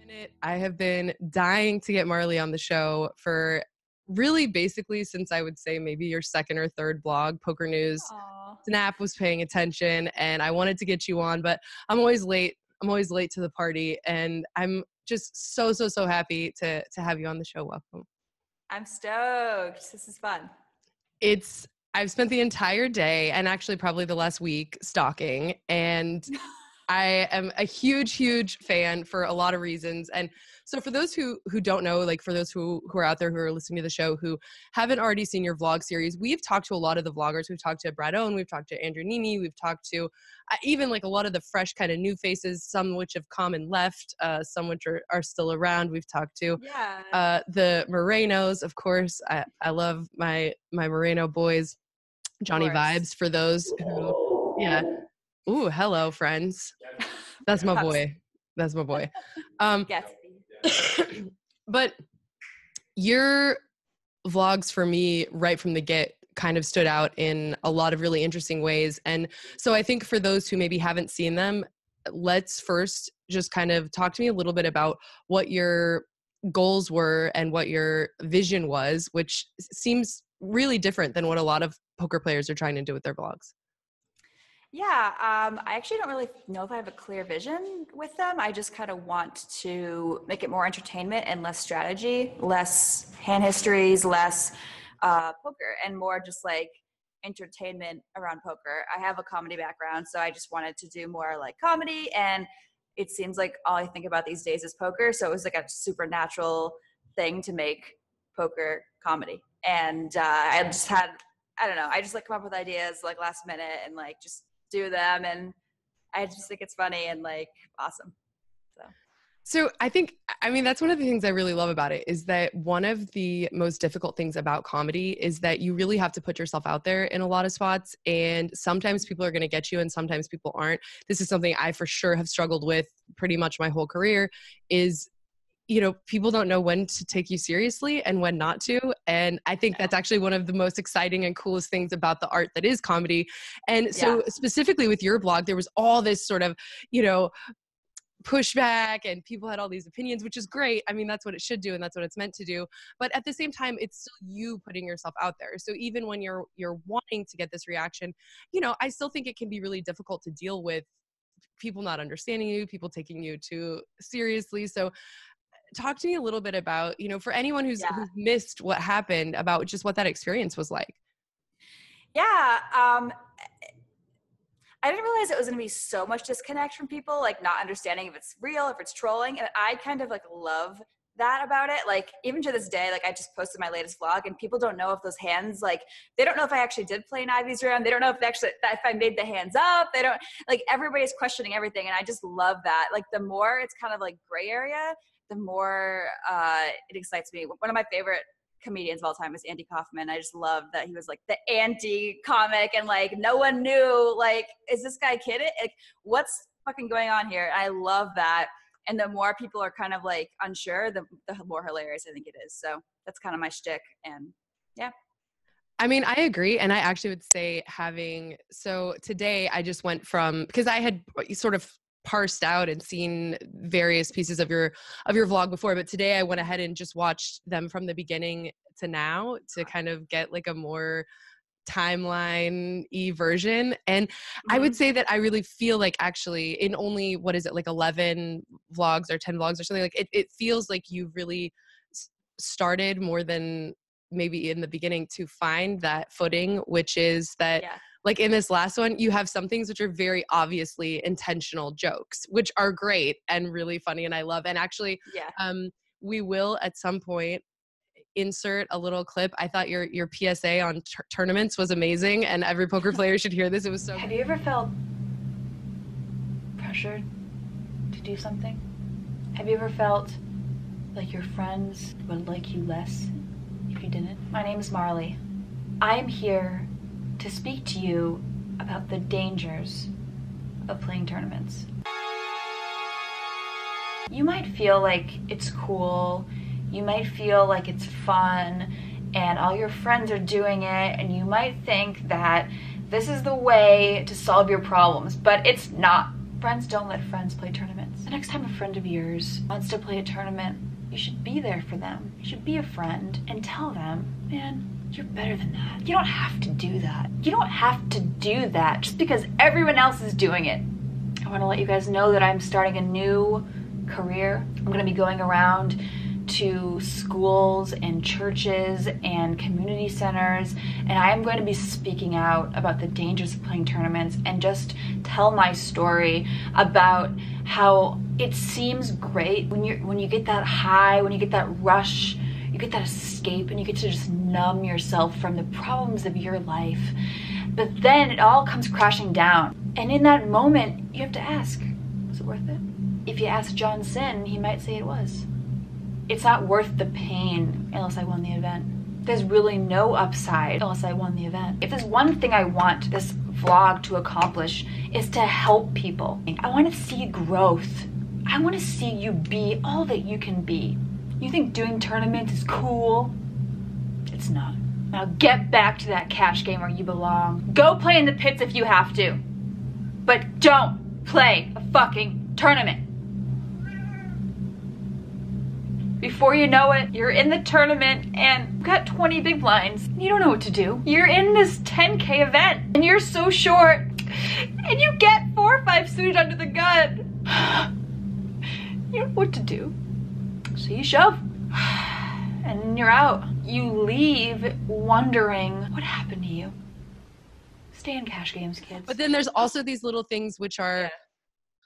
minute. I have been dying to get Marle on the show for really basically since I would say maybe your second or third blog, PokerNews. Aw. Snap was paying attention and I wanted to get you on, but I'm always late. I'm always late to the party, and I'm just so happy to have you on the show. Welcome. I'm stoked. This is fun. I've spent the entire day and actually probably the last week stalking, and I am a huge fan for a lot of reasons. And so for those who don't know, like for those who are out there who are listening to the show who haven't already seen your vlog series, we've talked to a lot of the vloggers. We've talked to Brad Owen, we've talked to Andrew Nimi, we've talked to even like a lot of the fresh kind of new faces, some which have come and left, some which are still around. We've talked to the Morenos, of course. I love my Moreno boys, Johnny Vibes for those who, yeah. Ooh, hello, friends. That's my boy. That's my boy. But your vlogs for me right from the get kind of stood out in a lot of really interesting ways. And so I think for those who maybe haven't seen them, let's first just kind of talk to me a little bit about what your goals were and what your vision was, which seems really different than what a lot of poker players are trying to do with their vlogs. Yeah, I actually don't really know if I have a clear vision with them. I just kind of want to make it more entertainment and less strategy, less hand histories, less poker, and more just like entertainment around poker. I have a comedy background, so I just wanted to do more like comedy, and it seems like all I think about these days is poker, so it was like a supernatural thing to make poker comedy. And I just like come up with ideas like last minute and like just do them, and I just think it's funny and like awesome. So I mean, that's one of the things I really love about it, is that one of the most difficult things about comedy is that you really have to put yourself out there in a lot of spots, and sometimes people are going to get you and sometimes people aren't. This is something I for sure have struggled with pretty much my whole career, is people don't know when to take you seriously and when not to. And I think that's actually one of the most exciting and coolest things about the art that is comedy. And so specifically with your blog, there was all this sort of, pushback, and people had all these opinions, which is great. I mean, that's what it should do and that's what it's meant to do. But at the same time, it's still you putting yourself out there. So even when you're wanting to get this reaction, I still think it can be really difficult to deal with people not understanding you, people taking you too seriously. So talk to me a little bit about, for anyone who's missed what happened, about just what that experience was like. I didn't realize it was going to be so much disconnect from people, like not understanding if it's real, if it's trolling. And I kind of like love that about it. Like even to this day, like I just posted my latest vlog and people don't know if those hands, like they don't know if I actually did play an Ivy's round. They don't know if I made the hands up. They don't, like, everybody's questioning everything. And I just love that. Like the more it's kind of like gray area, the more it excites me. One of my favorite comedians of all time is Andy Kaufman. I just love that he was like the anti-comic, and like no one knew, like, is this guy kidding? Like, what's fucking going on here? I love that. And the more people are kind of like unsure, the more hilarious I think it is. So that's kind of my shtick. And yeah. I mean, I agree. And I actually would say so today I just went from, because I had sort of parsed out and seen various pieces of your vlog before, but today I went ahead and just watched them from the beginning to now to kind of get like a more timeline-y version. And I would say that I really feel like actually in only, what is it, like 11 vlogs or 10 vlogs or something, like it feels like you really started more than maybe in the beginning to find that footing, which is that like in this last one, you have some things which are very obviously intentional jokes, which are great and really funny. And I love, and actually, we will at some point insert a little clip. I thought your PSA on tournaments was amazing, and every poker player should hear this. It was so Have you ever felt pressured to do something? Have you ever felt like your friends would like you less if you didn't? My name is Marle. I am here to speak to you about the dangers of playing tournaments. You might feel like it's cool, you might feel like it's fun, and all your friends are doing it, and you might think that this is the way to solve your problems, but it's not. Friends don't let friends play tournaments. The next time a friend of yours wants to play a tournament, you should be there for them. You should be a friend and tell them, man, you're better than that. You don't have to do that. You don't have to do that just because everyone else is doing it. I want to let you guys know that I'm starting a new career. I'm going to be going around to schools and churches and community centers, and I am going to be speaking out about the dangers of playing tournaments and just tell my story about how it seems great when you get that high, when you get that rush, you get that escape, and you get to just numb yourself from the problems of your life. But then it all comes crashing down, and in that moment you have to ask, was it worth it? If you ask John Sin, he might say it was. It's not worth the pain unless I won the event. There's really no upside unless I won the event. If there's one thing I want this vlog to accomplish, is to help people. I want to see growth. I want to see you be all that you can be. You think doing tournaments is cool? It's not. Now get back to that cash game where you belong. Go play in the pits if you have to. But don't play a fucking tournament. Before you know it, you're in the tournament and you've got 20 big blinds. And you don't know what to do. You're in this 10K event and you're so short and you get 4 or 5 suited under the gun. You don't know what to do. So you shove and you're out. You leave wondering what happened to you. Stay in cash games, kids. But then there's also these little things which are,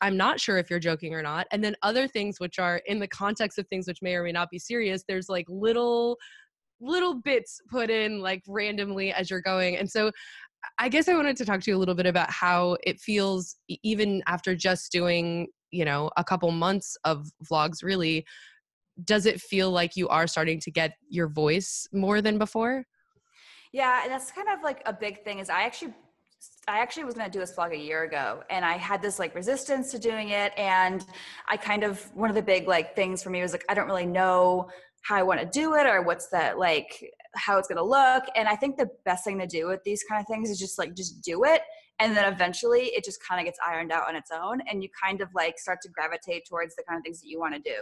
I'm not sure if you're joking or not. And then other things which are in the context of things which may or may not be serious. There's like little bits put in like randomly as you're going. And so I guess I wanted to talk to you a little bit about how it feels even after just doing, you know, a couple months of vlogs, really. Does it feel like you are starting to get your voice more than before? Yeah, and that's kind of like a big thing is I actually was going to do this vlog a year ago, and I had this like resistance to doing it. And I kind of, one of the big like things for me was like, I don't really know how I want to do it or what's that, like how it's going to look. And I think the best thing to do with these kind of things is just do it. And then eventually it just kind of gets ironed out on its own. And you kind of like start to gravitate towards the kind of things that you want to do.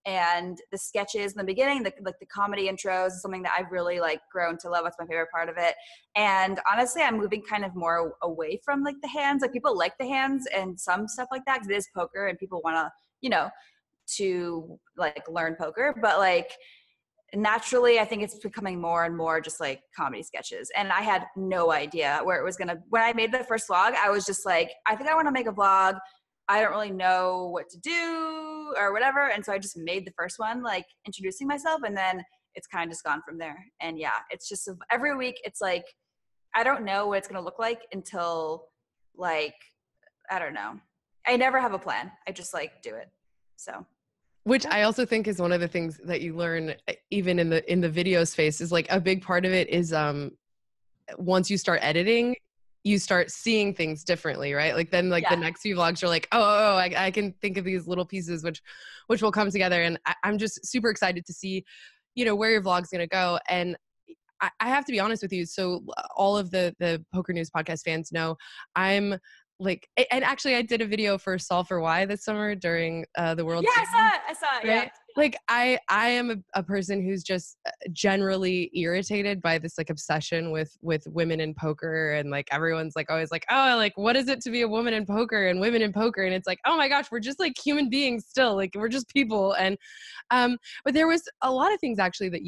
And the sketches in the beginning, the comedy intros is something that I've really like grown to love. That's my favorite part of it. And honestly, I'm moving kind of more away from like the hands. Like people like the hands and some stuff like that because it is poker and people want to, you know, to like learn poker. But like naturally, I think it's becoming more and more just like comedy sketches. And I had no idea where it was going to, when I made the first vlog, I was just like, I think I want to make a vlog. I don't really know what to do or whatever. And so I just made the first one, like introducing myself, and then it's kind of just gone from there. And yeah, it's just every week it's like, I don't know what it's going to look like until like, I don't know. I never have a plan. I just like do it. So. Which I also think is one of the things that you learn even in the video space is like a big part of it is once you start editing, you start seeing things differently, right? Like then like the next few vlogs are like, I can think of these little pieces which will come together. And I'm just super excited to see, you know, where your vlog's going to go. And I have to be honest with you. So all of the PokerNews podcast fans know I'm like, and actually I did a video for Solve for Why this summer during the World Series. I saw it. Right? Yeah. Like I am a person who's just generally irritated by this like obsession with women in poker, and like everyone's like always like, oh, like what is it to be a woman in poker and women in poker? And it's like, oh my gosh, we're just like human beings still, like we're just people. And but there was a lot of things actually that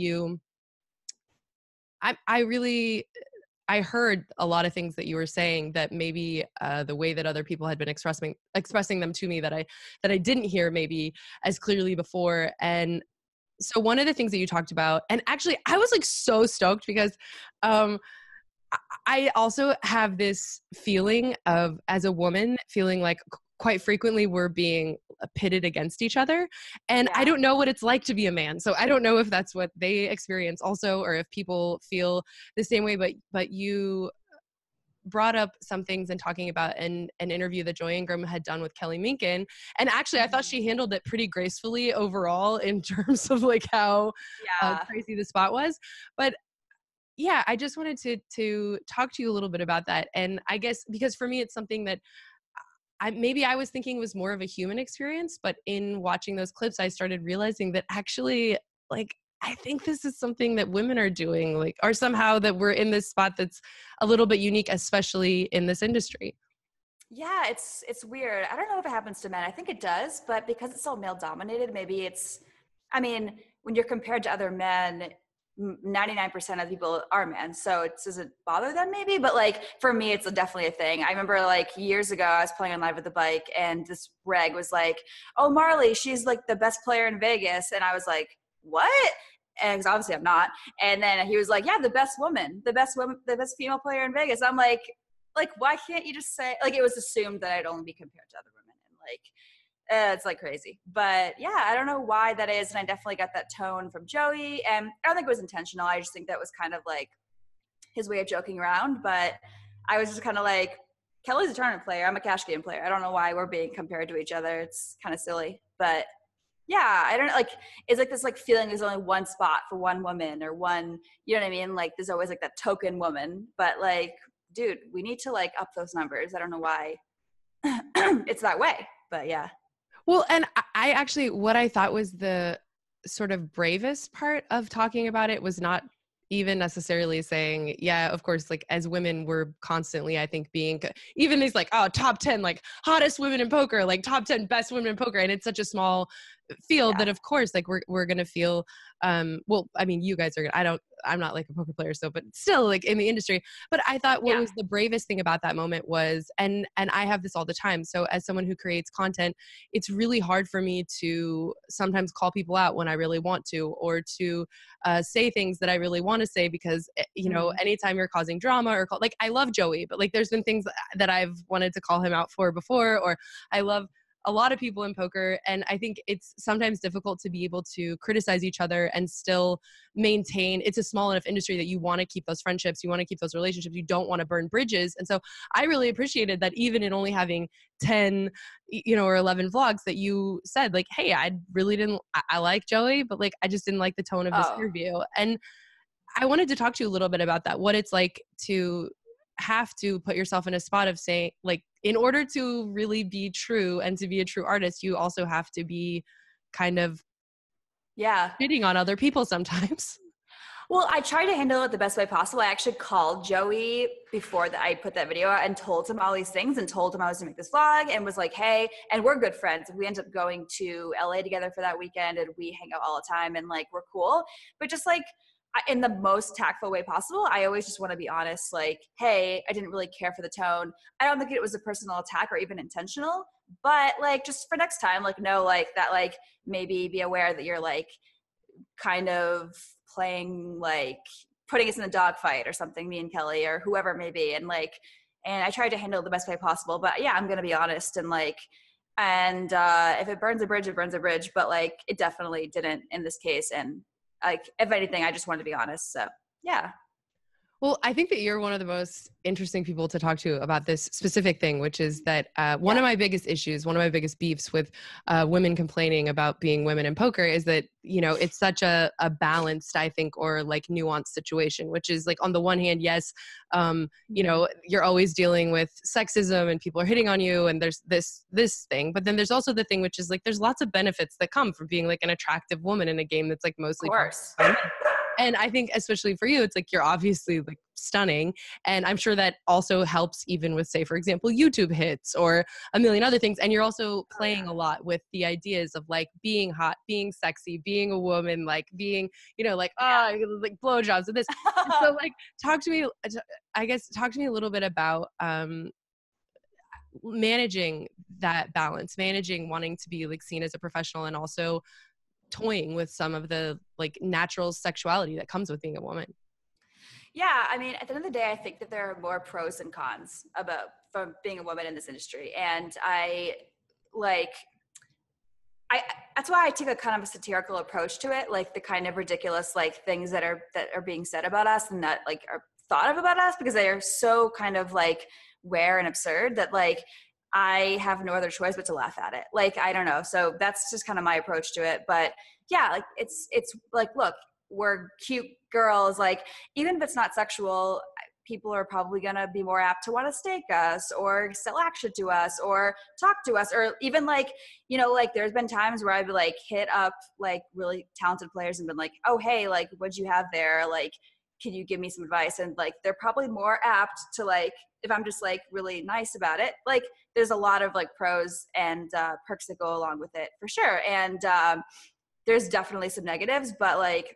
I heard a lot of things that you were saying that maybe the way that other people had been expressing them to me that I didn't hear maybe as clearly before. And so one of the things that you talked about, and actually I was like so stoked because I also have this feeling of, as a woman, feeling like quite frequently we're being pitted against each other. And I don't know what it's like to be a man. So I don't know if that's what they experience also, or if people feel the same way, but you brought up some things and talking about an interview that Joy Ingram had done with Kelly Minkin. And actually I thought she handled it pretty gracefully overall in terms of like how crazy the spot was. But yeah, I just wanted to talk to you a little bit about that. And I guess because for me, it's something that maybe I was thinking it was more of a human experience, but in watching those clips, I started realizing that actually, like, I think this is something that women are doing, like, or somehow that we're in this spot that's a little bit unique, especially in this industry. Yeah, it's weird. I don't know if it happens to men. I think it does, but because it's so male dominated, maybe I mean, when you're compared to other men, 99% of people are men, so it doesn't bother them maybe, but like for me, it's definitely a thing. I remember like years ago, I was playing on Live with the Bike and this reg was like, oh, Marley, she's like the best player in Vegas. And I was like, what? And because obviously I'm not. And then he was like, yeah, the best female player in Vegas. I'm like, why can't you just say, like, it was assumed that I'd only be compared to other women, and like it's like crazy. But yeah, I don't know why that is, and I definitely got that tone from Joey, and I don't think it was intentional. I just think that was kind of like his way of joking around. But I was just kind of like, Kelly's a tournament player, I'm a cash game player. I don't know why we're being compared to each other. It's kind of silly. But yeah, I don't know, like, it's like this like feeling there's only one spot for one woman or one, you know what I mean? Like there's always like that token woman, but like, dude, we need to like up those numbers. I don't know why it's that way, but yeah. Well, and I actually, what I thought was the sort of bravest part of talking about it was not even necessarily saying, yeah, of course, like as women, we're constantly, I think, being, even these like, oh, top 10, like hottest women in poker, like top 10 best women in poker. And it's such a small field that of course, like we're going to feel, well, I mean, you guys are, I'm not like a poker player, so, but still like in the industry. But I thought what was the bravest thing about that moment was, and I have this all the time. So as someone who creates content, it's really hard for me to sometimes call people out when I really want to, or to say things that I really want to say, because, you know, anytime you're causing drama or like, I love Joey, but like, there's been things that I've wanted to call him out for before, or I love a lot of people in poker. And I think it's sometimes difficult to be able to criticize each other and still maintain, it's a small enough industry that you want to keep those friendships, you want to keep those relationships, you don't want to burn bridges. And so I really appreciated that even in only having 10, you know, or 11 vlogs, that you said like, hey, I like Joey, but like, I just didn't like the tone of this interview. And I wanted to talk to you a little bit about that, what it's like to have to put yourself in a spot of saying, like, in order to really be true and to be a true artist, you also have to be kind of shitting on other people sometimes. Well, I tried to handle it the best way possible. I actually called Joey before I put that video out and told him all these things and told him I was going to make this vlog and was like, hey, and we're good friends. We ended up going to LA together for that weekend and we hang out all the time and like, we're cool. But just like, in the most tactful way possible, I always just want to be honest, like, hey, I didn't really care for the tone. I don't think it was a personal attack or even intentional, but like, just for next time, like, no, like that, like, maybe be aware that you're like kind of playing, like putting us in a dogfight or something, me and Kelly or whoever it may be. And like, and I tried to handle it the best way possible, but yeah, I'm going to be honest. And like, and if it burns a bridge, it burns a bridge, but like, it definitely didn't in this case. And like, if anything, I just wanted to be honest. So yeah. Well, I think that you're one of the most interesting people to talk to about this specific thing, which is that one of my biggest issues, one of my biggest beefs with women complaining about being women in poker is that, you know, it's such a balanced, I think, or like nuanced situation, which is like, on the one hand, yes, you know, you're always dealing with sexism and people are hitting on you and there's this thing, but then there's also the thing, which is like, there's lots of benefits that come from being like an attractive woman in a game that's like mostly. Of course. And I think especially for you, it's like, you're obviously like stunning. And I'm sure that also helps even with, say, for example, YouTube hits or a million other things. And you're also playing a lot with the ideas of like being hot, being sexy, being a woman, like being, you know, like, like blowjobs and this. And so like, talk to me a little bit about managing that balance, managing wanting to be like seen as a professional and also toying with some of the like natural sexuality that comes with being a woman. Yeah, I mean, at the end of the day, I think that there are more pros and cons from being a woman in this industry. And that's why I take a kind of a satirical approach to it, like the kind of ridiculous like things that are being said about us and that like are thought of about us, because they are so kind of like rare and absurd that like I have no other choice but to laugh at it. Like, I don't know. So that's just kind of my approach to it. But yeah, like it's like, look, we're cute girls. Like, even if it's not sexual, people are probably going to be more apt to want to stake us or sell action to us or talk to us, or even like, you know, like there's been times where I've like hit up like really talented players and been like, oh, hey, like what'd you have there? Like, can you give me some advice? And like, they're probably more apt to like, if I'm just like really nice about it, like there's a lot of like pros and perks that go along with it for sure. And there's definitely some negatives, but like,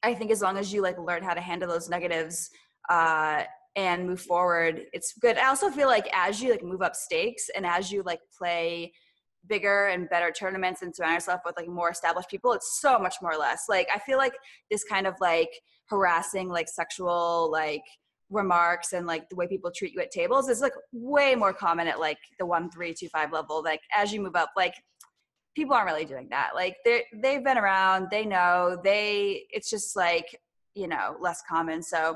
I think as long as you like learn how to handle those negatives and move forward, it's good. I also feel like as you like move up stakes and as you like play bigger and better tournaments and surround yourself with like more established people, it's so much more or less. Like I feel like this kind of like harassing, like sexual, like remarks and like the way people treat you at tables is like way more common at like the 1, 3, 2, 5 level. Like as you move up, like people aren't really doing that. Like they've been around, they know, it's just like, you know, less common. So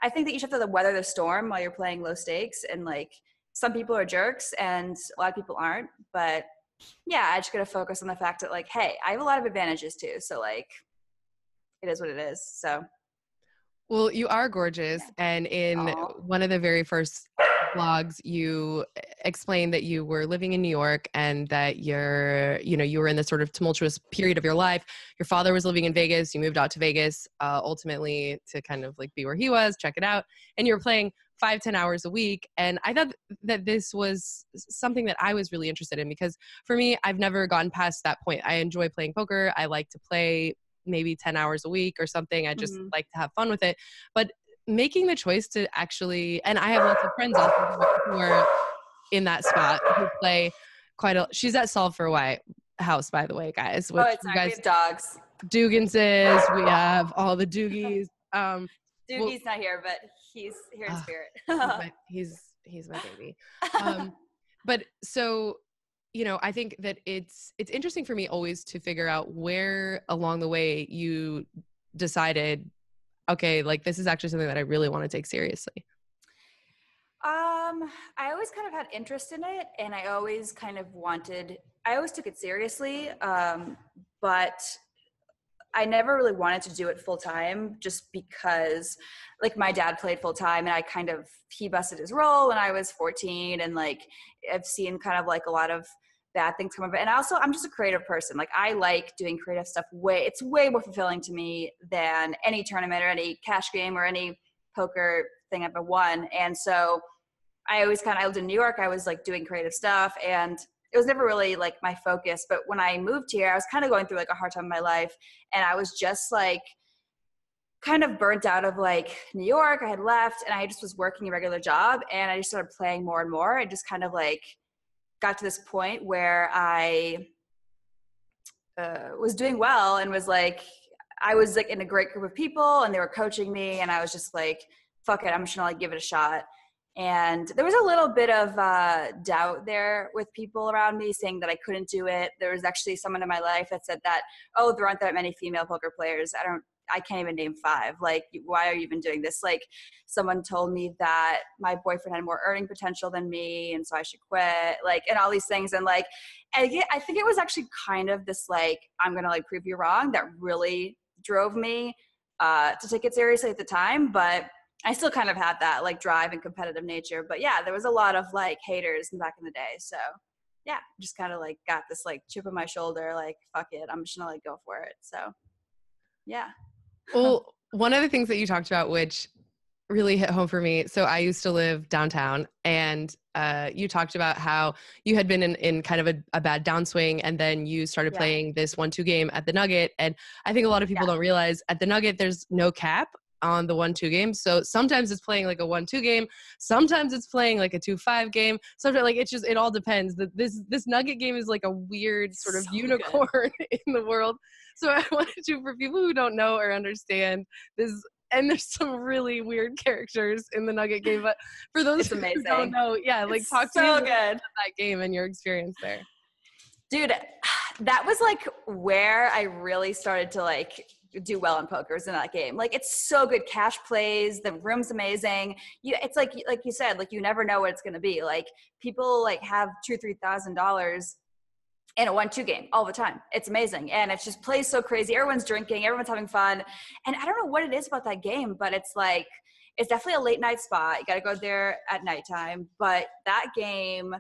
I think that you just have to weather the storm while you're playing low stakes. And like some people are jerks and a lot of people aren't, but yeah, I just got to focus on the fact that like, hey, I have a lot of advantages too. So like, it is what it is. So. Well, you are gorgeous. And in one of the very first blogs, you explained that you were living in New York and that you were in this sort of tumultuous period of your life. Your father was living in Vegas. You moved out to Vegas, ultimately to kind of like be where he was, check it out. And you were playing 5-10 hours a week. And I thought that this was something that I was really interested in because for me, I've never gotten past that point. I enjoy playing poker. I like to play maybe 10 hours a week or something. I just like to have fun with it. But making the choice to actually, and I have lots of friends also who are in that spot who play she's at Solve for Why house, by the way, guys. Which It's not, we have dogs. Duganses, we have all the Doogies. Doogie's not here, but he's here in spirit. he's my baby. But so, you know, I think that it's interesting for me always to figure out where along the way you decided, okay, like this is actually something that I really want to take seriously. I always kind of had interest in it and I always took it seriously. But I never really wanted to do it full time just because like my dad played full time and he busted his role when I was 14 and like I've seen kind of like a lot of bad things come of it. And also I'm just a creative person. Like I like doing creative stuff it's way more fulfilling to me than any tournament or any cash game or any poker thing I've ever won. And so I lived in New York. I was like doing creative stuff and it was never really like my focus. But when I moved here, I was kind of going through like a hard time in my life. And I was just like kind of burnt out of like New York. I had left and I just was working a regular job and I just started playing more and more. I just kind of like got to this point where I was doing well and was like, I was like in a great group of people and they were coaching me and I was just like, fuck it, I'm just gonna like give it a shot. And there was a little bit of doubt there with people around me saying that I couldn't do it. There was actually someone in my life that said that, oh, there aren't that many female poker players. I can't even name 5. Like, why are you even doing this? Like, someone told me that my boyfriend had more earning potential than me, and so I should quit, like, and all these things. And like, I think it was actually kind of this, like, I'm going to like prove you wrong that really drove me to take it seriously at the time. But I still kind of had that like drive and competitive nature. But yeah, there was a lot of like haters back in the day. So yeah, just kind of like got this like chip on my shoulder, like, fuck it, I'm just going to like go for it. So yeah. Well, one of the things that you talked about, which really hit home for me. So I used to live downtown and you talked about how you had been in kind of a bad downswing and then you started playing this 1-2 game at the Nugget. And I think a lot of people don't realize at the Nugget, there's no cap on the 1-2 game. So sometimes it's playing like a 1-2 game. Sometimes it's playing like a 2-5 game. Sometimes like it all depends. This Nugget game is like a weird sort of unicorn in the world. So I wanted to, for people who don't know or understand this, and there's some really weird characters in the Nugget game, but for those who don't know, like talk to me about that game and your experience there. Dude, that was like where I really started to like do well in poker is in that game. Like, it's so good. Cash plays, the room's amazing. It's like you said, like, you never know what it's going to be. Like, people like have $2,000-$3,000 in a 1-2 game all the time. It's amazing. And it just plays so crazy. Everyone's drinking, everyone's having fun. And I don't know what it is about that game, but it's like, it's definitely a late night spot. You got to go there at nighttime. But that game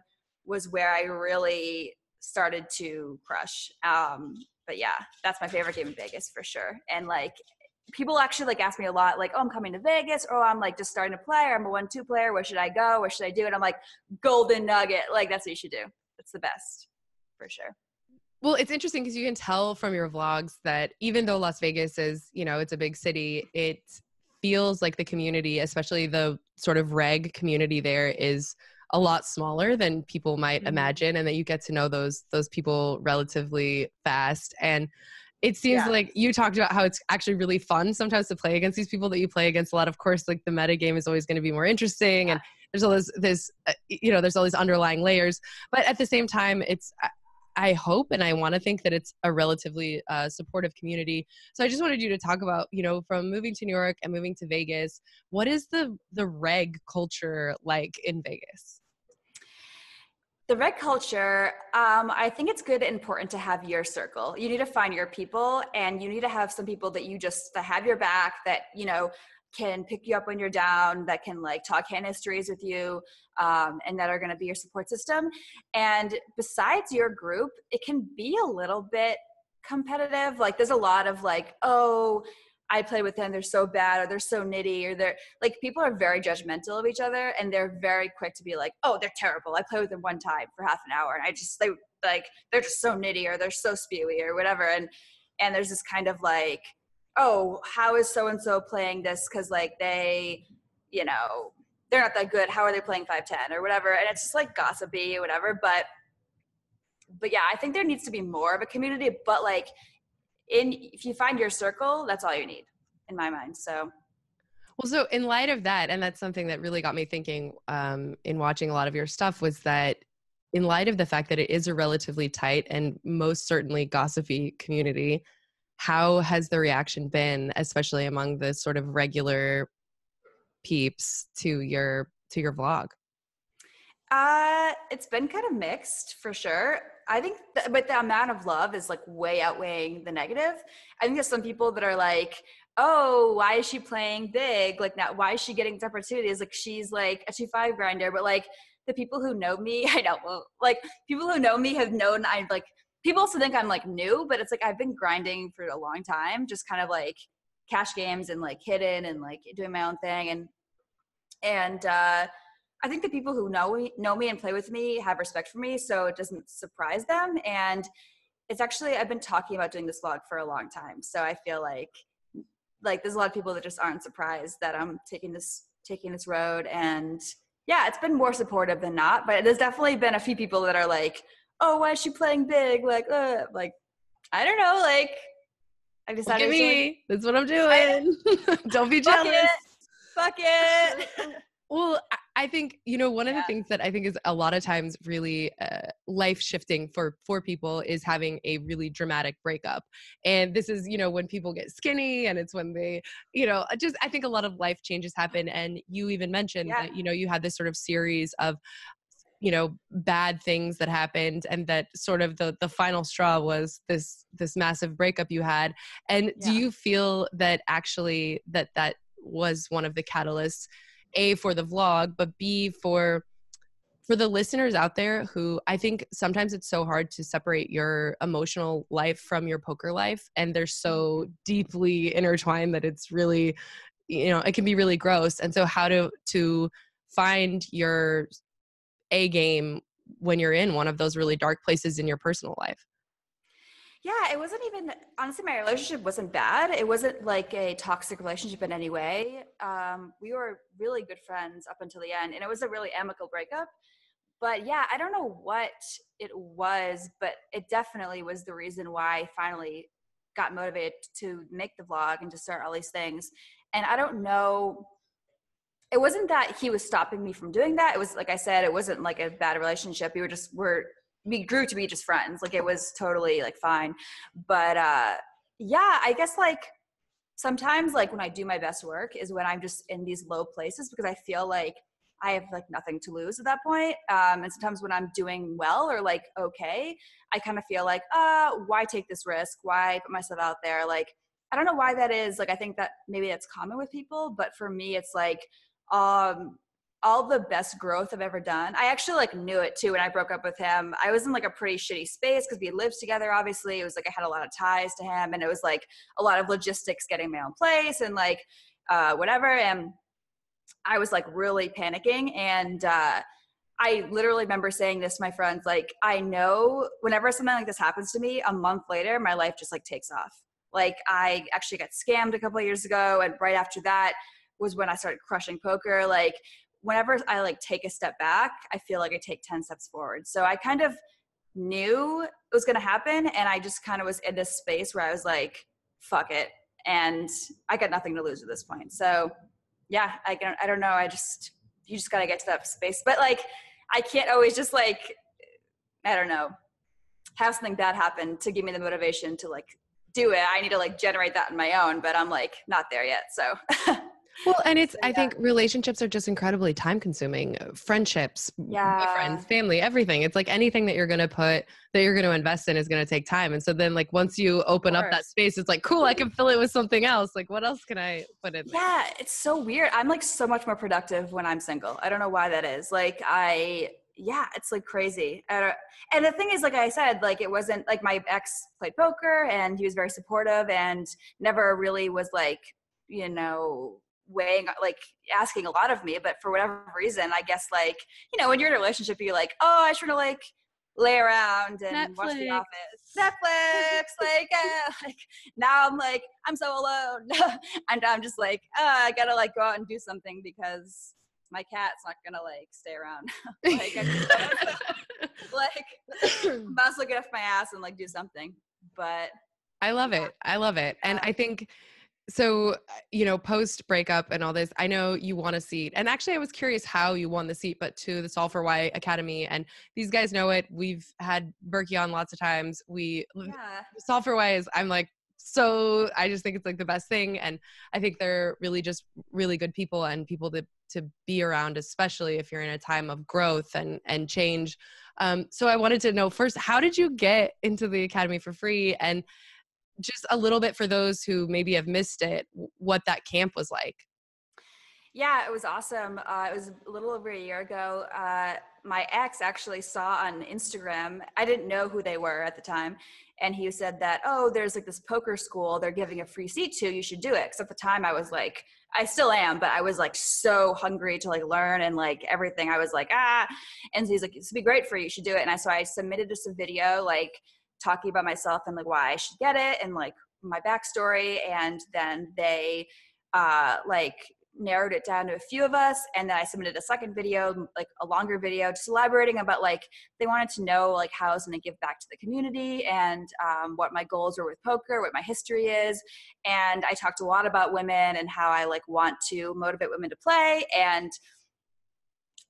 was where I really started to crush. But yeah, that's my favorite game in Vegas for sure. And like, people actually like ask me a lot, like, oh, I'm coming to Vegas, or I'm like just starting to play, or I'm a 1-2 player. Where should I go? What should I do? And I'm like, Golden Nugget. Like, that's what you should do. It's the best for sure. Well, it's interesting because you can tell from your vlogs that even though Las Vegas is, it's a big city, it feels like the community, especially the sort of reg community there, is a lot smaller than people might imagine, and that you get to know those people relatively fast. And it seems like you talked about how it's actually really fun sometimes to play against these people that you play against a lot. Of course, like the meta game is always going to be more interesting, and there's all there's all these underlying layers. But at the same time, I hope and I want to think that it's a relatively supportive community. So I just wanted you to talk about, from moving to New York and moving to Vegas, what is the reg culture like in Vegas? The reg culture, I think it's good and important to have your circle. You need to find your people, and you need to have some people that that have your back, that, can pick you up when you're down, that can like talk hand histories with you, and that are going to be your support system. And besides your group, it can be a little bit competitive. Like there's a lot of like, oh, I play with them, they're so bad, or they're so nitty, or they're like, people are very judgmental of each other, and they're very quick to be like, oh, they're terrible. I played with them one time for half an hour, and they're just so nitty, or they're so spewy, or whatever. And there's this kind of like, oh, how is so-and-so playing this? Cause like they, they're not that good. How are they playing 5-10 or whatever? And it's just like gossipy or whatever. But yeah, I think there needs to be more of a community, but like if you find your circle, that's all you need in my mind. So. Well, so in light of that, and that's something that really got me thinking in watching a lot of your stuff, was that in light of the fact that it is a relatively tight and most certainly gossipy community, how has the reaction been, especially among the sort of regular peeps, to your vlog? It's been kind of mixed for sure. I think but the amount of love is like way outweighing the negative. I think there's some people that are like, oh, why is she playing big? Like, now, why is she getting these opportunities? Like, she's like a 2-5 grinder. But like the people who know me, people who know me have known I'm like, people also think I'm like new, but it's like I've been grinding for a long time, just kind of like cash games and like hidden and like doing my own thing. And I think the people who know me and play with me have respect for me, so it doesn't surprise them. And it's actually, I've been talking about doing this vlog for a long time, so I feel like there's a lot of people that just aren't surprised that I'm taking this road. And yeah, it's been more supportive than not, but there's definitely been a few people that are like, oh, why is she playing big? Like I don't know, like I decided. Look at me. That's what I'm doing. Don't be jealous. Fuck it. Well, I think, one of the things that I think is a lot of times really life shifting for people is having a really dramatic breakup. And this is, when people get skinny, and it's when they, I think a lot of life changes happen. And you even mentioned that, you had this sort of series of, bad things that happened, and that sort of the final straw was this massive breakup you had. And do you feel that actually that was one of the catalysts, A, for the vlog, but B, for the listeners out there who, I think sometimes it's so hard to separate your emotional life from your poker life, and they're so deeply intertwined that it's really, it can be really gross. And so how to find your A game when you're in one of those really dark places in your personal life? Yeah, it wasn't even, honestly, my relationship wasn't bad. It wasn't like a toxic relationship in any way. We were really good friends up until the end, and it was a really amicable breakup. But yeah, I don't know what it was, but it definitely was the reason why I finally got motivated to make the vlog and to start all these things. And I don't know, it wasn't that he was stopping me from doing that. It was, like I said, it wasn't like a bad relationship. We grew to be just friends. Like, it was totally like fine. But yeah, I guess like sometimes like when I do my best work is when I'm just in these low places, because I feel like I have like nothing to lose at that point. And sometimes when I'm doing well or like okay, I kind of feel like, why take this risk? Why put myself out there? Like, I don't know why that is. Like, I think that maybe that's common with people, but for me, it's like, all the best growth I've ever done. I actually like knew it too when I broke up with him. I was in like a pretty shitty space because we lived together, obviously. It was like I had a lot of ties to him, and it was like a lot of logistics getting my own place and like whatever. And I was like really panicking. And I literally remember saying this to my friends, like, I know whenever something like this happens to me, a month later, my life just like takes off. Like, I actually got scammed a couple of years ago. And right after that was when I started crushing poker. Like, whenever I like take a step back, I feel like I take 10 steps forward. So I kind of knew it was going to happen. And I just kind of was in this space where I was like, fuck it. And I got nothing to lose at this point. So yeah, I don't know. You just got to get to that space. But like, I can't always just like, I don't know, have something bad happen to give me the motivation to like do it. I need to like generate that on my own, but I'm like not there yet. So well, and it's, I think relationships are just incredibly time consuming. Friendships, boyfriends, family, everything. It's like anything that you're going to invest in is going to take time. And so then like, once you open up that space, it's like, cool, I can fill it with something else. Like, what else can I put in there? Yeah, it's so weird. I'm like so much more productive when I'm single. I don't know why that is. Like it's like crazy. And the thing is, like I said, like it wasn't like my ex played poker and he was very supportive and never really was like, you know, weighing, like asking a lot of me, but for whatever reason, I guess like, you know, when you're in a relationship, you're like, oh, I just want to like lay around and watch The Office, Netflix, like now I'm like, I'm so alone. And I'm just like, I gotta like go out and do something because my cat's not gonna like stay around. Like I must look off my ass and like do something. But I love it. And I think, so, you know, post breakup and all this, I know you won a seat. And actually I was curious how you won the seat, but to the Solve for Why Academy. And these guys know it. We've had Berkey on lots of times. Solve for Why is, I'm like, so I just think it's like the best thing. And I think they're really just really good people and people to be around, especially if you're in a time of growth and change. So I wanted to know first, how did you get into the Academy for free? And just a little bit for those who maybe have missed it, what that camp was like. Yeah, it was awesome. It was a little over a year ago. My ex actually saw on Instagram, I didn't know who they were at the time. And he said that, oh, there's like this poker school they're giving a free seat to, you should do it. Because at the time I was like, I still am, but I was like so hungry to like learn and like everything. I was like, and so he's like, this would be great for you, you should do it. And so I submitted just a video, like talking about myself and like why I should get it and like my backstory. And then they like narrowed it down to a few of us. And then I submitted a second video, like a longer video, just elaborating about like, they wanted to know like how I was going to give back to the community and what my goals were with poker, what my history is. And I talked a lot about women and how I like want to motivate women to play. And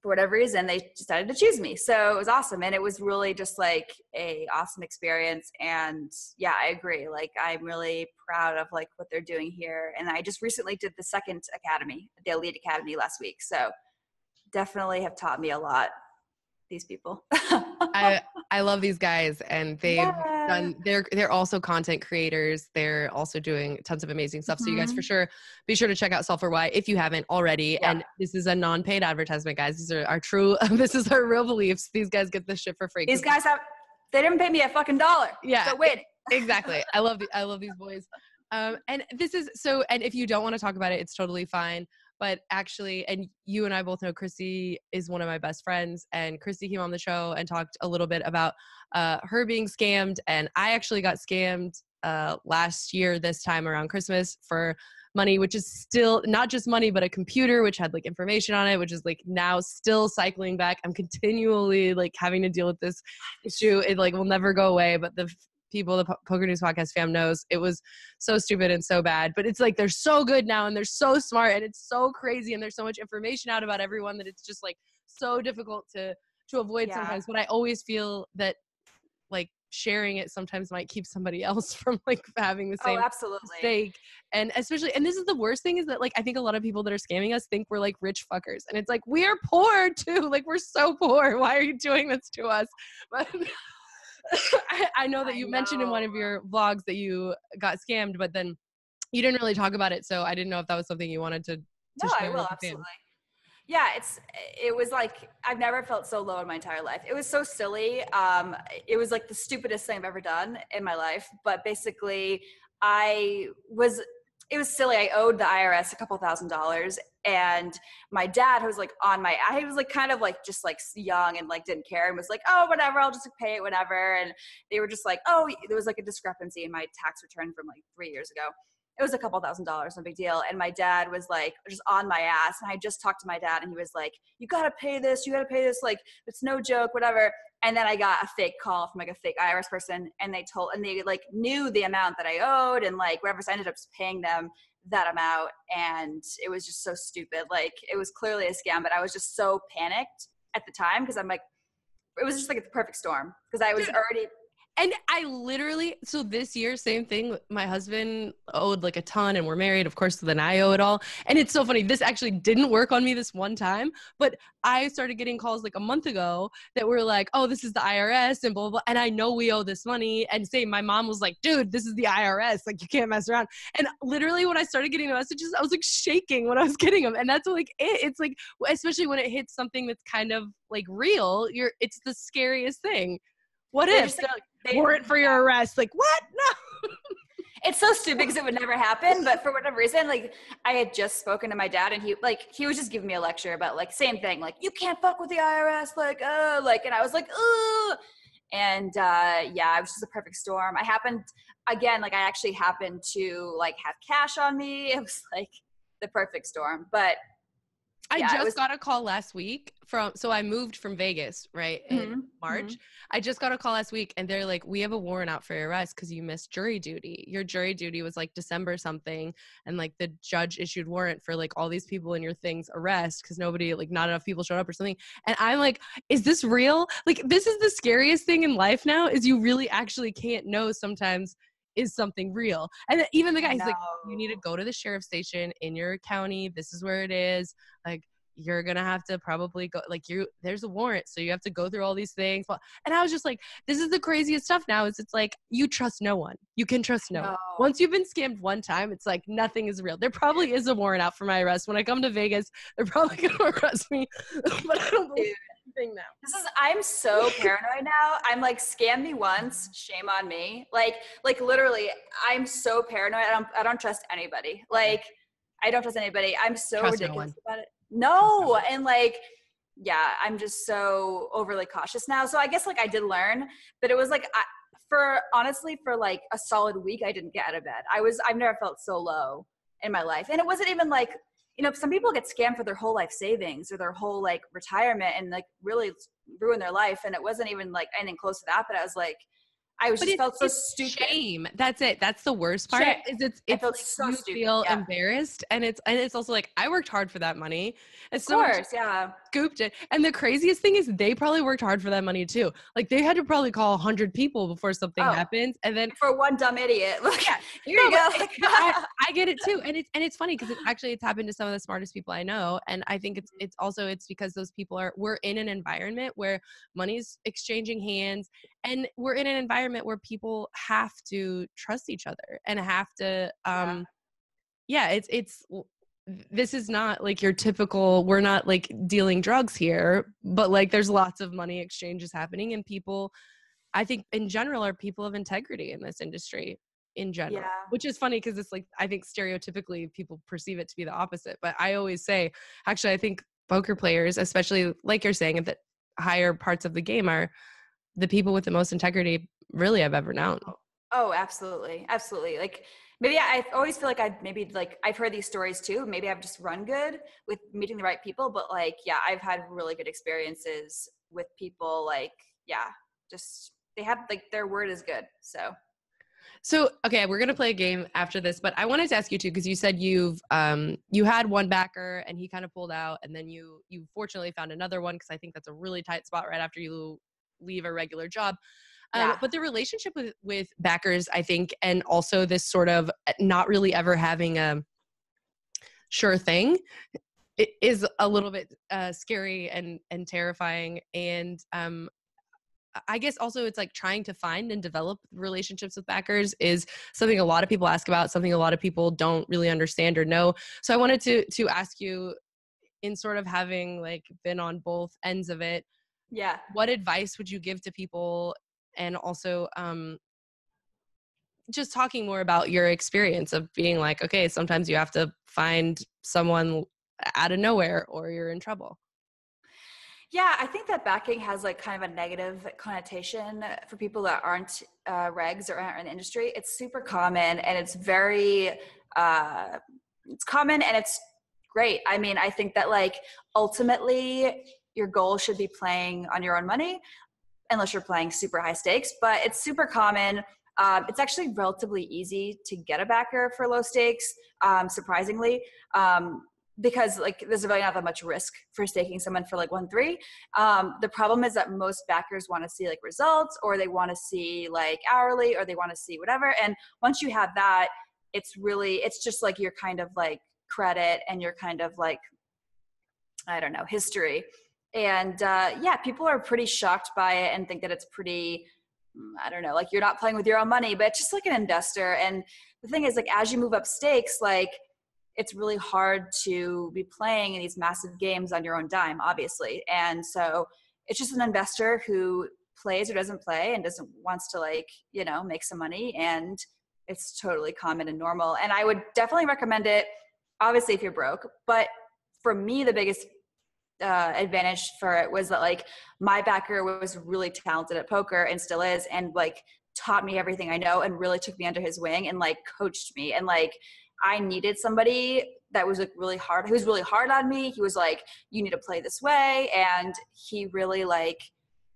for whatever reason, they decided to choose me. So it was awesome. And it was really just like a awesome experience. And yeah, I agree. Like, I'm really proud of like what they're doing here. And I just recently did the second academy, the Elite Academy last week. So definitely have taught me a lot, these people. I love these guys, and they've done, they're also content creators. They're also doing tons of amazing stuff. So you guys for sure, be sure to check out Solve for Why if you haven't already. Yeah. And this is a non-paid advertisement, guys. These are our true, this is our real beliefs. These guys get this shit for free. These guys they didn't pay me a fucking dollar. Yeah. So wait. Exactly. I love these boys. And this is so, and if you don't want to talk about it, it's totally fine. But actually, and you and I both know Chrissy is one of my best friends, and Chrissy came on the show and talked a little bit about her being scammed. And I actually got scammed last year, this time around Christmas, for money, which is still not just money, but a computer, which had like information on it, which is like now still cycling back. I'm continually like having to deal with this issue. It like will never go away, but the people, the PokerNews podcast fam knows it was so stupid and so bad, but it's like, they're so good now and they're so smart and it's so crazy and there's so much information out about everyone that it's just like so difficult to avoid sometimes. But I always feel that like sharing it sometimes might keep somebody else from like having the same mistake. And especially, and this is the worst thing, is that like, I think a lot of people that are scamming us think we're like rich fuckers, and it's like, we are poor too. Like, we're so poor. Why are you doing this to us? But I know that you mentioned in one of your vlogs that you got scammed, but then You didn't really talk about it, so I didn't know if that was something you wanted to No, I share will, with the fans. absolutely. Yeah, it was like, I've never felt so low in my entire life. It was so silly. It was like the stupidest thing I've ever done in my life. But basically, it was silly. I owed the IRS a couple $1,000s, and my dad, who was like I was like kind of like just like young and like didn't care and was like, oh, whatever, I'll just pay it, whatever. And they were just like, oh, there was like a discrepancy in my tax return from like 3 years ago. It was a couple $1,000s, no big deal. And my dad was like just on my ass. And I just talked to my dad and he was like, you got to pay this. You got to pay this. Like, it's no joke, whatever. And then I got a fake call from like a fake IRS person. And they like knew the amount that I owed and like whatever. So I ended up just paying them that amount. And it was just so stupid. Like, it was clearly a scam, but I was just so panicked at the time because I'm like, it was just like the perfect storm because I was already. And I literally, so this year, same thing. My husband owed like a ton and we're married, of course, so then I owe it all. And it's so funny. This actually didn't work on me this one time, but I started getting calls like a month ago that were like, oh, this is the IRS and blah, blah, blah. And I know we owe this money. And my mom was like, dude, this is the IRS. Like, you can't mess around. And literally when I started getting the messages, I was like shaking when I was getting them. And that's like, it's like, especially when it hits something that's kind of like real, it's the scariest thing. What if? Warrant for your arrest. Like, what? No. It's so stupid because it would never happen. But for whatever reason, like, I had just spoken to my dad and he was just giving me a lecture about like same thing. Like, you can't fuck with the IRS. Like, and I was like, oh. And yeah, it was just a perfect storm. I actually happened to like have cash on me. It was like the perfect storm. But I just got a call last week so I moved from Vegas, right, in March. I just got a call last week and they're like, we have a warrant out for your arrest because you missed jury duty. Your jury duty was like December something. And like the judge issued warrant for like all these people in your thing's arrest because not enough people showed up or something. And I'm like, is this real? Like, this is the scariest thing in life now is you really actually can't know sometimes is something real. And even the guy's like, you need to go to the sheriff's station in your county. This is where it is. Like, you're gonna have to probably go, like, there's a warrant, so you have to go through all these things. And I was just like, this is the craziest stuff now, is it's like, you trust no one. You can trust no one. Once you've been scammed one time, it's like nothing is real. There probably is a warrant out for my arrest. When I come to Vegas, they're probably gonna arrest me. But I don't believe anything now. I'm so paranoid now. I'm like, scam me once, shame on me. Like literally, I'm so paranoid. I don't trust anybody. Like, I don't trust anybody. I'm so ridiculous about it. No. And like, yeah, I'm just so overly cautious now. So I guess like I did learn, but it was like, for like a solid week, I didn't get out of bed. I've never felt so low in my life. And it wasn't even like, some people get scammed for their whole life savings or their whole like retirement and like really ruin their life. And it wasn't even like anything close to that, but I was like, felt so stupid. Shame. That's it. That's the worst part. Shame. It's like so you stupid. Feel embarrassed, and it's also like, I worked hard for that money. Of course, yeah. Scooped it. And the craziest thing is they probably worked hard for that money too. Like, they had to probably call 100 people before something happens, and then for one dumb idiot. Like, here you go. I get it too, and it's funny because it's happened to some of the smartest people I know, and I think it's because those people we're in an environment where money's exchanging hands, and we're in an environment where people have to trust each other and have to this is not like your typical, we're not like dealing drugs here, but like there's lots of money exchanges happening, and people, I think in general, are people of integrity in this industry in general, which is funny because it's like, I think stereotypically people perceive it to be the opposite, but I always say, actually, I think poker players, especially like you're saying at the higher parts of the game, are the people with the most integrity really I've ever known. Oh, absolutely. Absolutely. Like, maybe I always feel like I've heard these stories too. Maybe I've just run good with meeting the right people, but like, yeah, I've had really good experiences with people. Like, yeah, just, they have like, their word is good. So, okay, we're going to play a game after this, but I wanted to ask you too, because you said you had one backer and he kind of pulled out, and then you fortunately found another one, because I think that's a really tight spot right after you leave a regular job. But the relationship with backers, I think, and also this sort of not really ever having a sure thing, it is a little bit scary and terrifying. And I guess also it's like trying to find and develop relationships with backers is something a lot of people ask about, something a lot of people don't really understand or know. So I wanted to ask you, in sort of having like been on both ends of it, Yeah. what advice would you give to people? And also just talking more about your experience of being like, okay, sometimes you have to find someone out of nowhere or you're in trouble. Yeah, I think that backing has like kind of a negative connotation for people that aren't regs or aren't in the industry. It's super common and it's very, it's common and it's great. I mean, I think that like ultimately your goal should be playing on your own money unless you're playing super high stakes, but it's super common. It's actually relatively easy to get a backer for low stakes, surprisingly. Because like there's really not that much risk for staking someone for like 1-3. The problem is that most backers want to see like results, or they want to see like hourly, or they want to see whatever. And once you have that, it's just like your kind of like credit and your kind of like, I don't know, history. And yeah, people are pretty shocked by it and think that it's pretty, I don't know, like you're not playing with your own money, but it's just like an investor. And the thing is, like, as you move up stakes, like, it's really hard to be playing in these massive games on your own dime, obviously. And so it's just an investor who plays or doesn't play and wants to like, you know, make some money. And it's totally common and normal. And I would definitely recommend it, obviously, if you're broke. But for me, the biggest advantage for it was that like my backer was really talented at poker and still is, and like taught me everything I know and really took me under his wing and like coached me. And like, I needed somebody that was like really hard. He was really hard on me. He was like, you need to play this way. And he really like,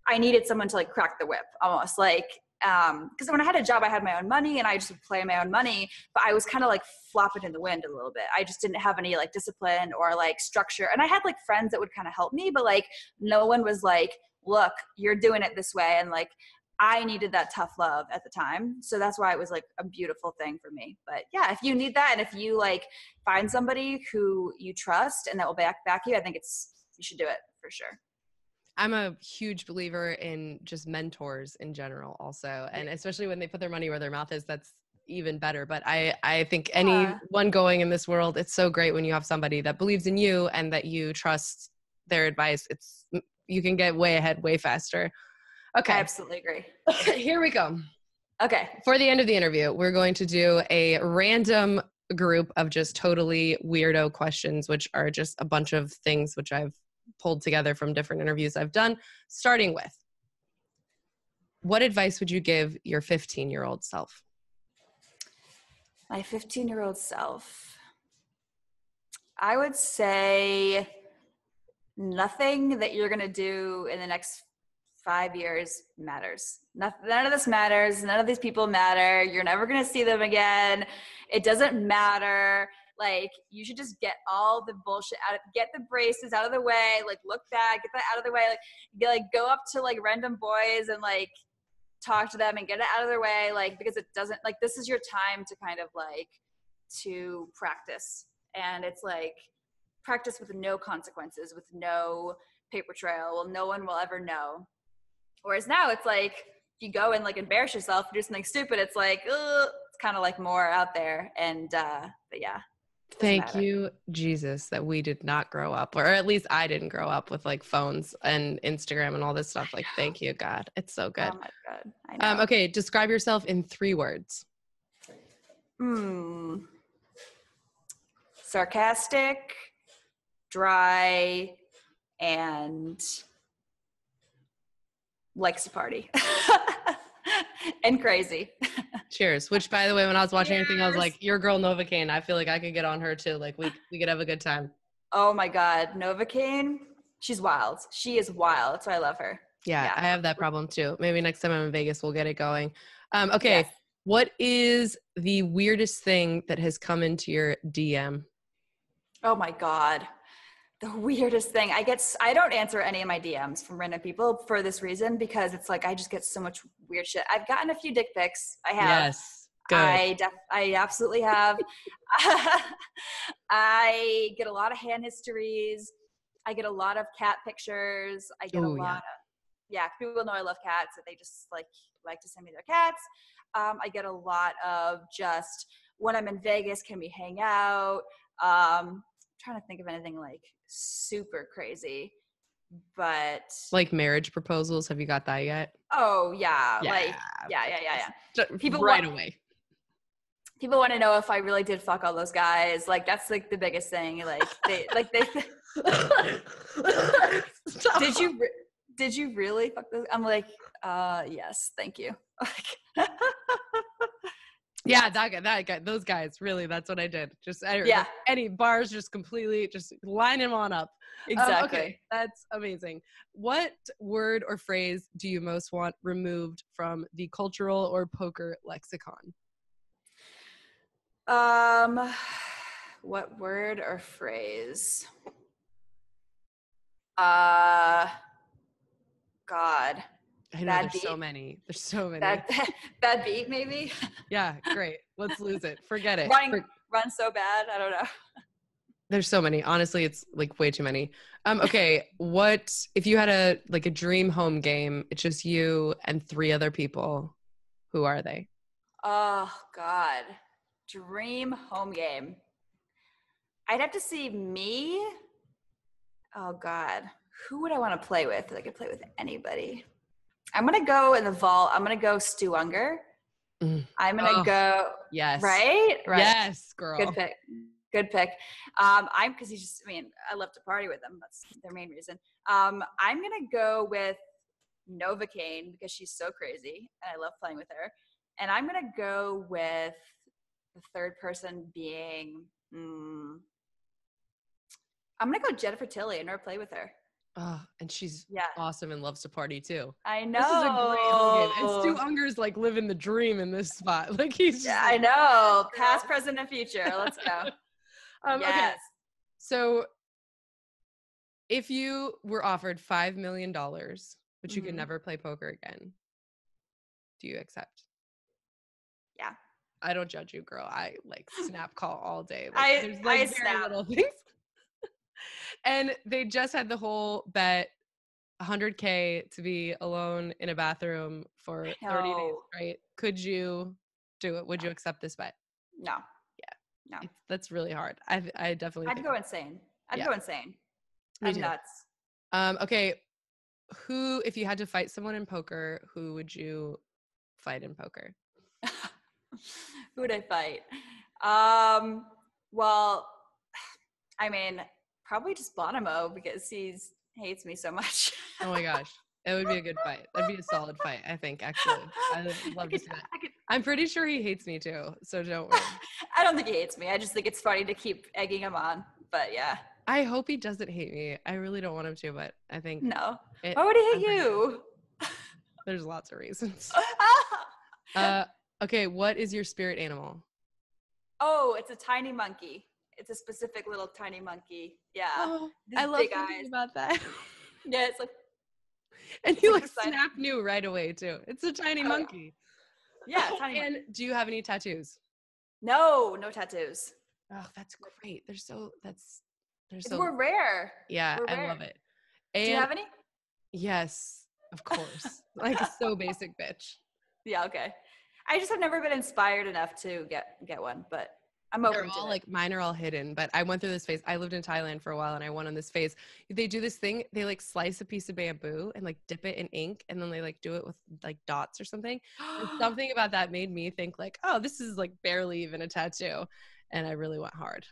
I needed someone to like crack the whip almost like, because when I had a job, I had my own money and I just would play my own money, but I was kind of like flopping in the wind a little bit. I just didn't have any like discipline or like structure. And I had like friends that would kind of help me, but like no one was like, look, you're doing it this way. And like, I needed that tough love at the time. So that's why it was like a beautiful thing for me. But yeah, if you need that, and if you like find somebody who you trust and that will back you, I think you should do it for sure. I'm a huge believer in just mentors in general also. And especially when they put their money where their mouth is, that's even better. But I think anyone going in this world, it's so great when you have somebody that believes in you and that you trust their advice. You can get way ahead, way faster. Okay. I absolutely agree. Here we go. Okay. For the end of the interview, we're going to do a random group of just totally weirdo questions, which are just a bunch of things which I've pulled together from different interviews I've done, starting with, what advice would you give your 15-year-old self? My 15-year-old self, I would say nothing that you're going to do in the next 5 years matters. None of this matters. None of these people matter. You're never going to see them again. It doesn't matter. Like, you should just get all the bullshit out, get the braces out of the way, like look back, get that out of the way, like go up to like random boys and like talk to them and get it out of their way, like, because it doesn't, like, this is your time to kind of like to practice. And it's like practice with no consequences, with no paper trail. Well, no one will ever know. Whereas now it's like, if you go and like embarrass yourself, do something stupid, it's like, it's kind of like more out there. And, but yeah. Thank you, Jesus, that we did not grow up, or at least I didn't grow up with like phones and Instagram and all this stuff. Like, thank you, God. It's so good. Oh my God. I know. Okay. Describe yourself in 3 words. Sarcastic, dry, and likes to party. And crazy. Cheers. Which, by the way, when I was watching everything, I was like, your girl Novocaine, I feel like I could get on her too. Like, we could have a good time. Oh my God. Novocaine, she's wild. She is wild. So I love her. Yeah, I have that problem too. Maybe next time I'm in Vegas, we'll get it going. Okay. Yes. What is the weirdest thing that has come into your DM? Oh my God. The weirdest thing. I don't answer any of my DMs from random people for this reason, because it's like, I just get so much weird shit. I've gotten a few dick pics. I have. Yes. Good. I absolutely have. I get a lot of hand histories. I get a lot of cat pictures. I get a lot of yeah, people know I love cats, that they just like to send me their cats. I get a lot of just when I'm in Vegas, can we hang out? Trying to think of anything like super crazy, but Like marriage proposals. Have you got that yet? oh yeah, People right want, away. People want to know if I really did fuck all those guys. Like that's like the biggest thing. Like they did you really fuck those? I'm like, yes, thank you. Yeah, that guy, those guys, really, that's what I did. Just any bars, just completely, just line them on up. Exactly. Okay, that's amazing. What word or phrase do you most want removed from the cultural or poker lexicon? What word or phrase? God. I know there's so many. There's so many. Bad beat, maybe? Yeah, great. Let's lose it. Forget it. Run so bad. I don't know. There's so many. Honestly, it's like way too many. Okay, what if you had a dream home game? It's just you and 3 other people. Who are they? Oh God. Dream home game. I'd have to see me. Oh God. Who would I want to play with? I could play with anybody. I'm going to go in the vault. I'm going to go Stu Unger. I'm going to go. Yes. Right? Yes, girl. Good pick. Because he's just, I love to party with him. That's their main reason. I'm going to go with Novocaine because she's so crazy and I love playing with her. And I'm going to go with the third person being, I'm going to go Jennifer Tilly. I never played with her. Oh, and she's awesome and loves to party too. I know. This is a great home game. And Stu Unger's living the dream in this spot. He's just I know. Past, present, and future. Let's go. Yes. Okay. So if you were offered $5 million, but you could never play poker again, do you accept? Yeah. I don't judge you, girl. I snap call all day. There's very little things. And they just had the whole bet $100K to be alone in a bathroom for 30 days, right? Could you do it? Would you accept this bet? No. Yeah. No. That's really hard. I definitely I'd go insane. I'd go insane. Me I'm too. nuts. Okay. If you had to fight someone in poker, who would you fight in poker? Who would I fight? Well, probably just Bonomo because he hates me so much. Oh my gosh. It would be a good fight. That'd be a solid fight, I think, actually. I'd love to see that. I'm pretty sure he hates me too, so don't worry. I don't think he hates me. I just think it's funny to keep egging him on. But yeah. I hope he doesn't hate me. I really don't want him to, but I think no. Why would he hate you? There's lots of reasons. Okay, what is your spirit animal? Oh, it's a tiny monkey. It's a specific little tiny monkey. Yeah. Oh, I love thinking about that. Yeah, it's and you snap knew right away too. It's a tiny monkey. Yeah, tiny. And do you have any tattoos? No tattoos. Oh, that's great. We're rare. Yeah, we're rare. I love it. And do you have any? Yes, of course. So basic, bitch. Yeah, okay. I just have never been inspired enough to get one, but I'm open to it. Mine are all hidden, but I went through this phase. I lived in Thailand for a while and I went on this phase. They do this thing. They slice a piece of bamboo and dip it in ink and then they do it with dots or something. And something about that made me think oh, this is barely even a tattoo. And I really went hard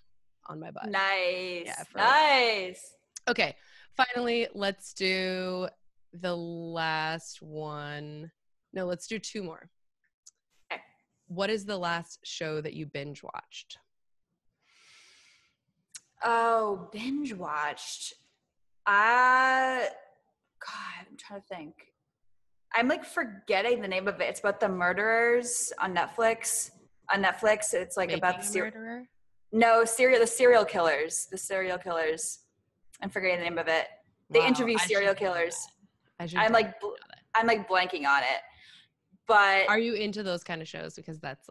on my butt. Nice. Yeah, nice. Okay. Finally, let's do the last one. No, let's do 2 more. What is the last show that you binge watched? Oh, binge watched. God, I'm trying to think. I'm forgetting the name of it. It's about the murderers on Netflix. It's about the murderer. No, the serial killers. The serial killers. I'm forgetting the name of it. They interview serial killers. I'm blanking on it. But are you into those kind of shows? Because that's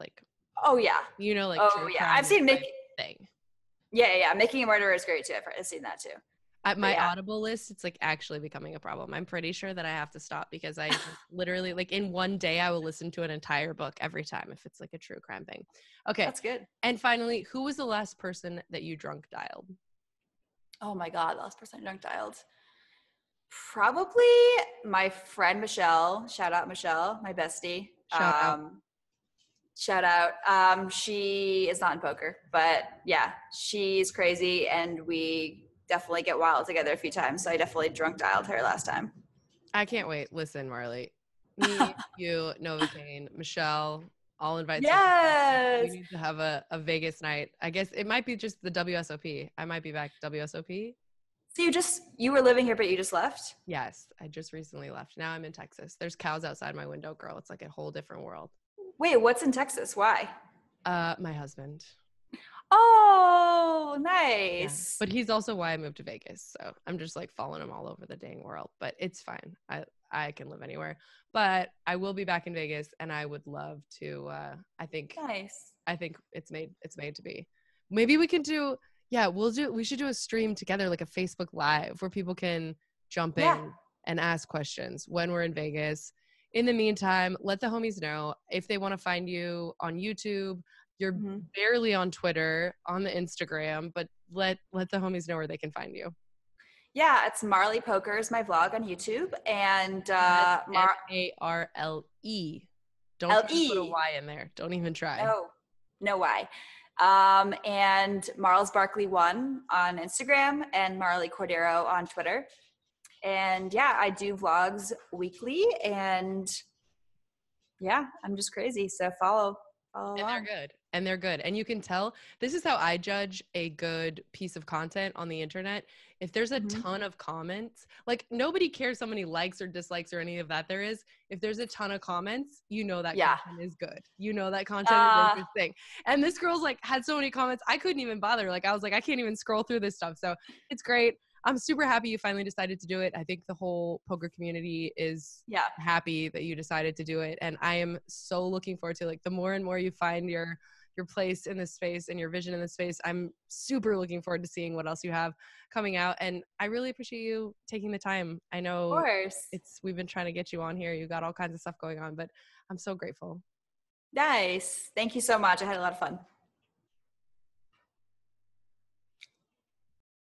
oh yeah, true yeah. I've seen thing. Yeah. Making a Murderer is great too. I've seen that too. At my Audible list, it's like actually becoming a problem. I'm pretty sure that I have to stop because I literally like in one day I will listen to an entire book every time if it's like a true crime thing. Okay. That's good. And finally, who was the last person that you drunk dialed? Oh my God, the last person I drunk dialed. Probably my friend Michelle. Shout out Michelle, my bestie. Shout out. She is not in poker, but yeah, she's crazy, and we definitely get wild together a few times. So I definitely drunk dialed her last time. I can't wait. Listen, Marley, me, you, Novocaine, Michelle, I'll invite. Yes. We need to have a Vegas night. I guess it might be just the WSOP. I might be back WSOP. So you were living here, but you just left? Yes, I just recently left. Now I'm in Texas. There's cows outside my window, girl. It's like a whole different world. Wait, what's in Texas? Why? My husband. Oh, nice. Yeah. But he's also why I moved to Vegas. So I'm just like following him all over the dang world. But it's fine. I can live anywhere. But I will be back in Vegas, and I would love to. I think. Nice. I think it's made to be. Maybe we can do. Yeah, we should do a stream together, like a Facebook Live, where people can jump in and ask questions when we're in Vegas. In the meantime, let the homies know if they want to find you on YouTube. You're barely on Twitter, on the Instagram, but let the homies know where they can find you. Yeah, it's Marle Poker is my vlog on YouTube, and Marle. Don't L-E. put a Y in there. Don't even try. No Y. And Marle's Barkley 1 on Instagram, and Marle Cordeiro on Twitter. And yeah, I do vlogs weekly, and yeah, I'm just crazy. So follow along. And they're good. And you can tell, this is how I judge a good piece of content on the internet. If there's a ton of comments, like nobody cares how many likes or dislikes or any of that there is. If there's a ton of comments, you know that content is good. You know that content is interesting. And this girl's like had so many comments, I couldn't even bother. Like I was like, I can't even scroll through this stuff. So it's great. I'm super happy you finally decided to do it. I think the whole poker community is happy that you decided to do it. And I am so looking forward to like the more and more you find your place in this space and your vision in this space. I'm super looking forward to seeing what else you have coming out. And I really appreciate you taking the time. I know of course. We've been trying to get you on here. You got all kinds of stuff going on, but I'm so grateful. Nice. Thank you so much. I had a lot of fun.